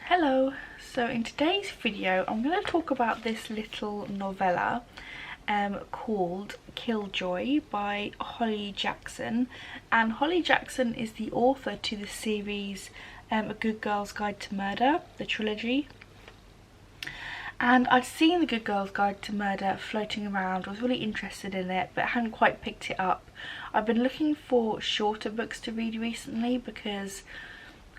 Hello, so in today's video I'm going to talk about this little novella called Killjoy by Holly Jackson, and Holly Jackson is the author to the series A Good Girl's Guide to Murder, the trilogy. And I'd seen The Good Girl's Guide to Murder floating around, was really interested in it but hadn't quite picked it up. I've been looking for shorter books to read recently because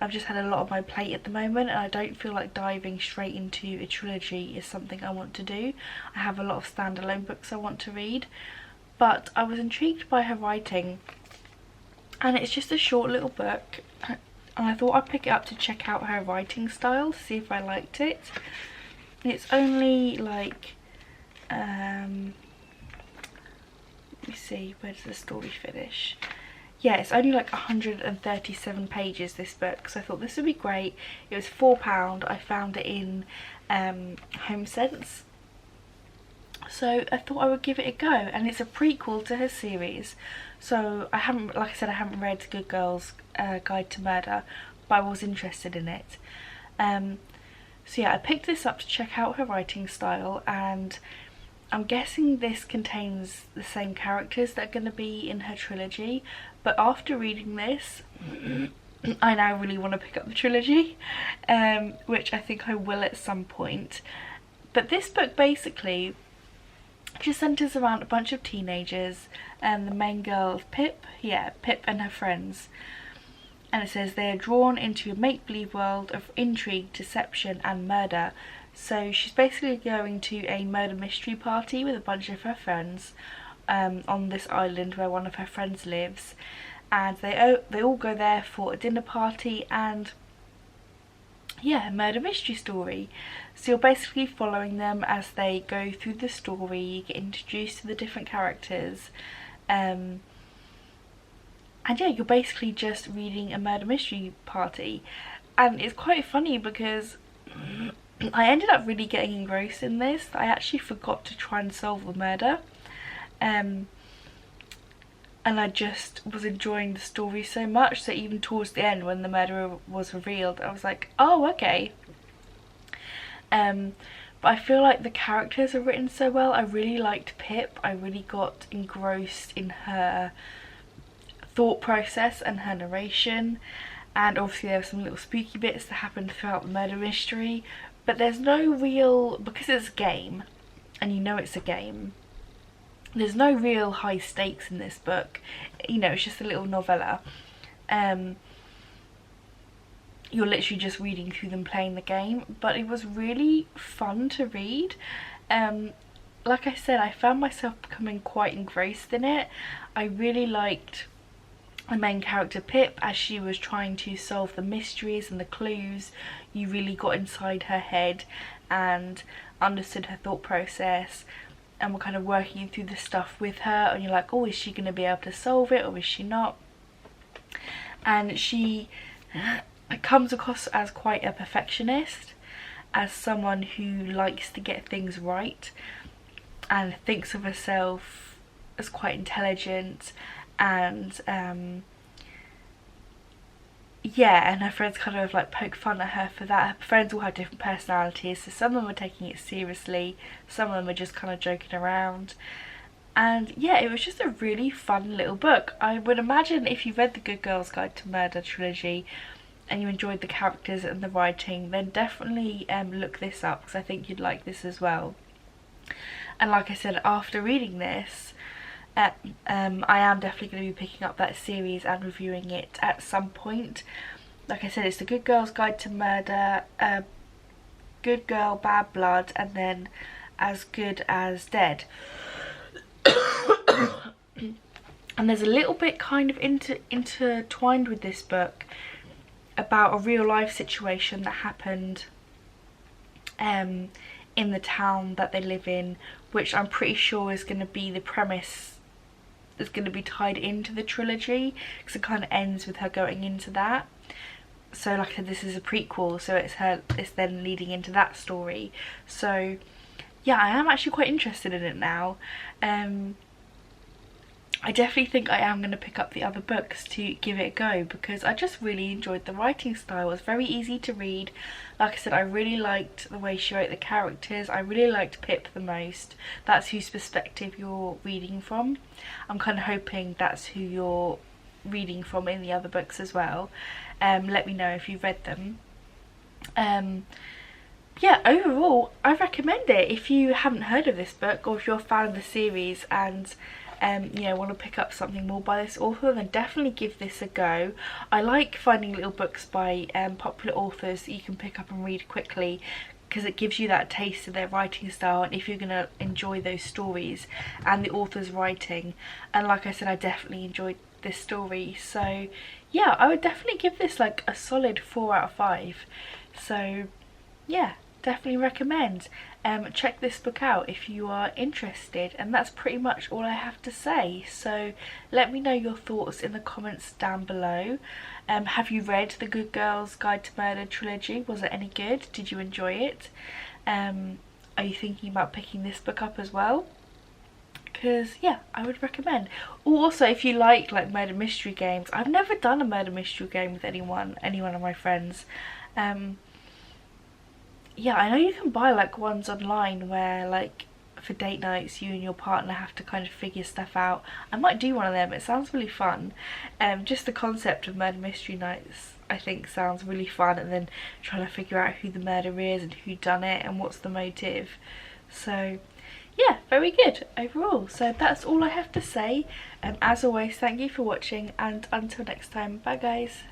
I've just had a lot on my plate at the moment and I don't feel like diving straight into a trilogy is something I want to do. I have a lot of standalone books I want to read, but I was intrigued by her writing, and it's just a short little book and I thought I'd pick it up to check out her writing style, to see if I liked it. It's only like, let me see, where does the story finish? Yeah, it's only like 137 pages, this book, so I thought this would be great. It was £4, I found it in HomeSense, so I thought I would give it a go, and it's a prequel to her series. So I haven't, like I said, I haven't read Good Girl's Guide to Murder, but I was interested in it. So yeah, I picked this up to check out her writing style, and I'm guessing this contains the same characters that are going to be in her trilogy, but after reading this I now really want to pick up the trilogy, which I think I will at some point. But this book basically just centres around a bunch of teenagers, and the main girl of Pip and her friends. And it says they are drawn into a make-believe world of intrigue, deception and murder. So she's basically going to a murder mystery party with a bunch of her friends on this island where one of her friends lives, and they all go there for a dinner party and yeah, a murder mystery story. So you're basically following them as they go through the story, you get introduced to the different characters, and yeah, you're basically just reading a murder mystery party. And it's quite funny because I ended up really getting engrossed in this. I actually forgot to try and solve the murder, and I just was enjoying the story so much, so even towards the end when the murderer was revealed I was like, oh okay. But I feel like the characters are written so well. I really liked Pip. I really got engrossed in her thought process and her narration, and obviously there were some little spooky bits that happened throughout the murder mystery, but there's no real, because it's a game and you know it's a game, there's no real high stakes in this book. You know, it's just a little novella. You're literally just reading through them playing the game, but it was really fun to read. Like I said, I found myself becoming quite engrossed in it. I really liked the main character Pip as she was trying to solve the mysteries and the clues. You really got inside her head and understood her thought process, and were kind of working through the stuff with her, and you're like, oh, is she going to be able to solve it or is she not? And she comes across as quite a perfectionist, as someone who likes to get things right and thinks of herself as quite intelligent, and yeah, and her friends kind of like poke fun at her for that. Her friends all have different personalities, so some of them are taking it seriously, some of them are just kind of joking around. And yeah, it was just a really fun little book. I would imagine if you read the Good Girl's Guide to Murder trilogy and you enjoyed the characters and the writing, then definitely look this up, because I think you'd like this as well. And like I said, after reading this, I am definitely going to be picking up that series and reviewing it at some point. Like I said, it's The Good Girl's Guide to Murder, Good Girl, Bad Blood, and then As Good as Dead. And there's a little bit kind of intertwined with this book about a real life situation that happened in the town that they live in, which I'm pretty sure is going to be the premise that's going to be tied into the trilogy, because it kind of ends with her going into that. So like I said, this is a prequel, so it's then leading into that story. So yeah, I am actually quite interested in it now. I definitely think I am going to pick up the other books to give it a go, because I just really enjoyed the writing style. It was very easy to read. Like I said, I really liked the way she wrote the characters. I really liked Pip the most. That's whose perspective you're reading from. I'm kind of hoping that's who you're reading from in the other books as well. Let me know if you've read them. Yeah, overall I recommend it if you haven't heard of this book, or if you're a fan of the series and you know, want to pick up something more by this author, then definitely give this a go. I like finding little books by popular authors that you can pick up and read quickly, because it gives you that taste of their writing style and if you're going to enjoy those stories and the author's writing. And like I said, I definitely enjoyed this story, so yeah, I would definitely give this like a solid 4 out of 5. So yeah, definitely recommend. Check this book out if you are interested, and that's pretty much all I have to say. So let me know your thoughts in the comments down below. Have you read the Good Girls Guide to Murder trilogy? Was it any good? Did you enjoy it? Are you thinking about picking this book up as well? Because yeah, I would recommend. Also, if you like murder mystery games, I've never done a murder mystery game with any one of my friends. Yeah, I know you can buy like ones online where like for date nights you and your partner have to kind of figure stuff out. I might do one of them. It sounds really fun. Just the concept of murder mystery nights I think sounds really fun, and then trying to figure out who the murderer is and who done it and what's the motive. So yeah, very good overall. So that's all I have to say. As always, thank you for watching, and until next time, bye guys.